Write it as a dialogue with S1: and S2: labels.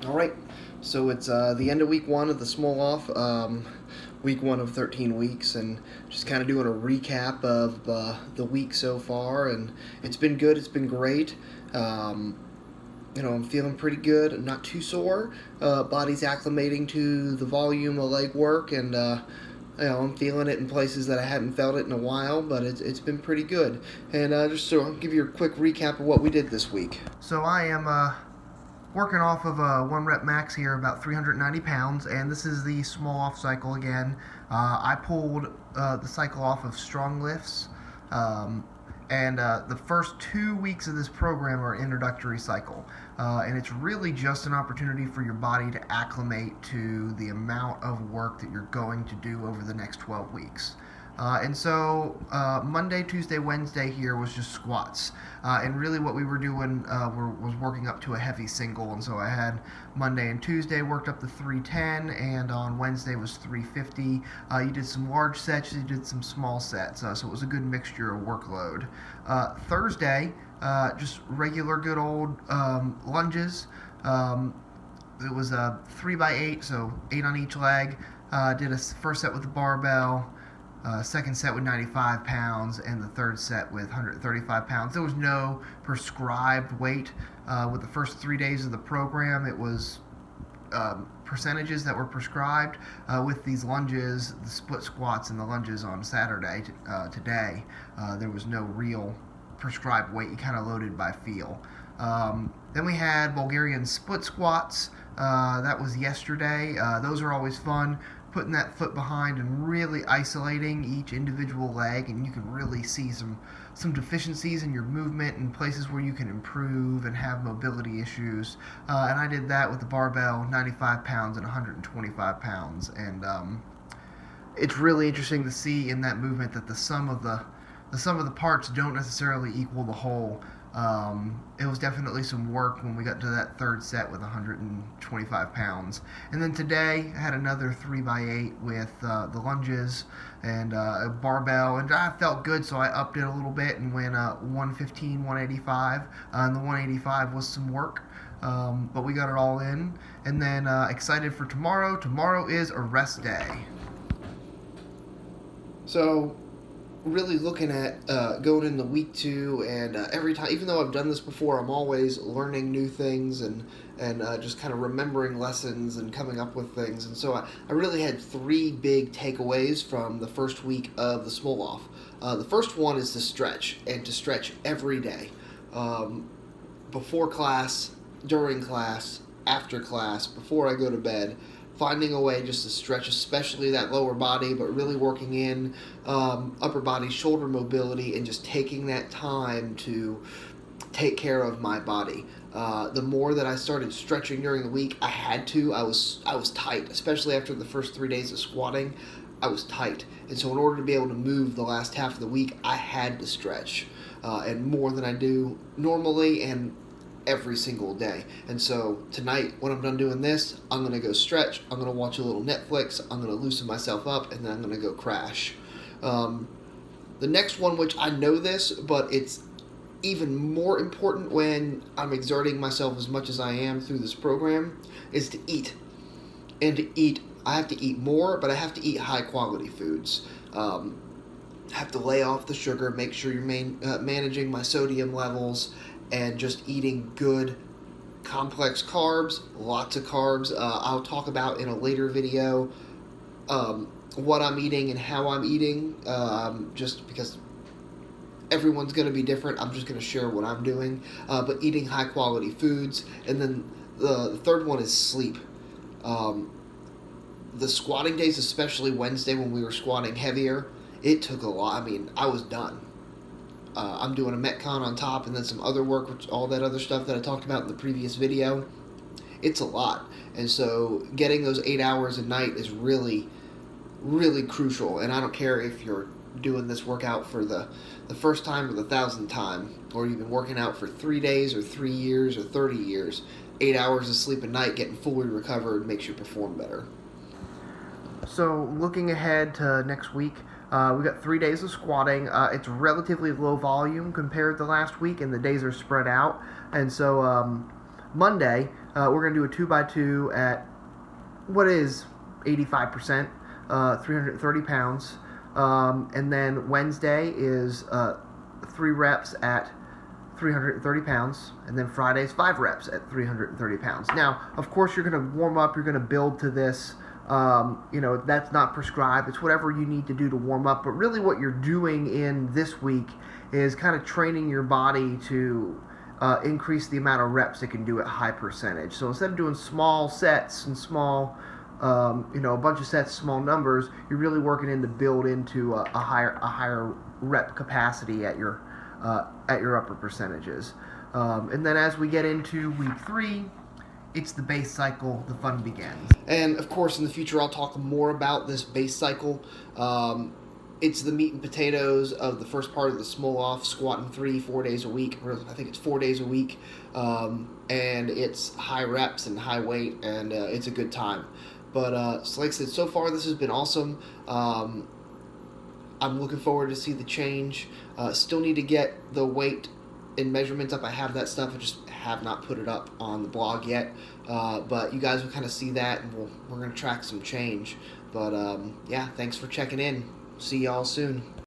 S1: All right, so it's the end of week one of the Smolov, week one of 13 weeks, and just kind of doing a recap of the week so far. And it's been good, it's been great. Um, I'm feeling pretty good. I'm not too sore. Body's acclimating to the volume of leg work, and I'm feeling it in places that I hadn't felt it in a while, but it's been pretty good. And just so I'll give you a quick recap of what we did this week. So I am working off of a one rep max here, about 390 pounds, and this is the small off cycle again. I pulled the cycle off of strong lifts, and the first 2 weeks of this program are introductory cycle, and it's really just an opportunity for your body to acclimate to the amount of work that you're going to do over the next 12 weeks. And so Monday, Tuesday, Wednesday here was just squats. And really what we were doing was working up to a heavy single. And so I had Monday and Tuesday worked up to 310, and on Wednesday was 350. You did some large sets, you did some small sets. So it was a good mixture of workload. Thursday, just regular good old lunges. It was a 3x8, so 8 on each leg. Did a first set with the barbell. Second set with 95 pounds, and the third set with 135 pounds. There was no prescribed weight. With the first 3 days of the program, it was percentages that were prescribed. With these lunges, the split squats and the lunges on Saturday, today, there was no real prescribed weight. You kind of loaded by feel. Then we had Bulgarian split squats. That was yesterday. Those are always fun. Putting that foot behind and really isolating each individual leg, and you can really see some deficiencies in your movement and places where you can improve and have mobility issues. And I did that with the barbell, 95 pounds and 125 pounds. And it's really interesting to see in that movement that the sum of the parts don't necessarily equal the whole. It was definitely some work when we got to that third set with 125 pounds. And then today I had another 3x8 with the lunges and a barbell, and I felt good, so I upped it a little bit and went 115, 185, and the 185 was some work. But we got it all in. And then excited for tomorrow. Tomorrow is a rest day. So really looking at going into week two, and every time, even though I've done this before, I'm always learning new things and just kind of remembering lessons and coming up with things. And so I really had three big takeaways from the first week of the Smolov. The first one is to stretch, and to stretch every day. Before class, during class, after class, before I go to bed, finding a way just to stretch, especially that lower body, but really working in upper body, shoulder mobility, and just taking that time to take care of my body. The more that I started stretching during the week, I had to. I was tight, especially after the first 3 days of squatting. I was tight, and so in order to be able to move the last half of the week, I had to stretch, and more than I do normally, and every single day. And so tonight, when I'm done doing this, I'm going to go stretch, I'm going to watch a little Netflix, I'm going to loosen myself up, and then I'm going to go crash. The next one, which I know this, but it's even more important when I'm exerting myself as much as I am through this program, is to eat. And to eat, I have to eat more, but I have to eat high quality foods. I have to lay off the sugar, make sure you're managing my sodium levels, and just eating good complex carbs, lots of carbs. I'll talk about in a later video what I'm eating and how I'm eating, just because everyone's going to be different. I'm just going to share what I'm doing, but eating high quality foods. And then the third one is sleep. The squatting days, especially Wednesday when we were squatting heavier, it took a lot. I mean, I was done. I'm doing a Metcon on top, and then some other work, which, all that other stuff that I talked about in the previous video. It's a lot. And so getting those 8 hours a night is really, really crucial. And I don't care if you're doing this workout for the first time or the 1,000th time, or you've been working out for 3 days or 3 years or 30 years. 8 hours of sleep a night, getting fully recovered, makes you perform better. So looking ahead to next week, we got 3 days of squatting. It's relatively low volume compared to last week, and the days are spread out. And so Monday, We're going to do a 2x2 at what is 85%, 330 pounds. And then Wednesday is 3 reps at 330 pounds, and then Friday's 5 reps at 330 pounds. Now, of course, you're going to warm up, you're going to build to this. That's not prescribed. It's whatever you need to do to warm up. But really what you're doing in this week is kind of training your body to increase the amount of reps it can do at high percentage. So instead of doing small sets and small, a bunch of sets, small numbers, you're really working in to build into a higher rep capacity at your upper percentages. And then as we get into week 3, it's the base cycle, the fun begins. And of course, in the future, I'll talk more about this base cycle. It's the meat and potatoes of the first part of the Smolov, squatting 3-4 days a week. I think it's 4 days a week. And it's high reps and high weight, and it's a good time. But so like I said, so far this has been awesome. I'm looking forward to see the change. Still need to get the weight and measurements up. I have that stuff. I just have not put it up on the blog yet. But you guys will kind of see that, and we're going to track some change. But yeah, thanks for checking in. See y'all soon.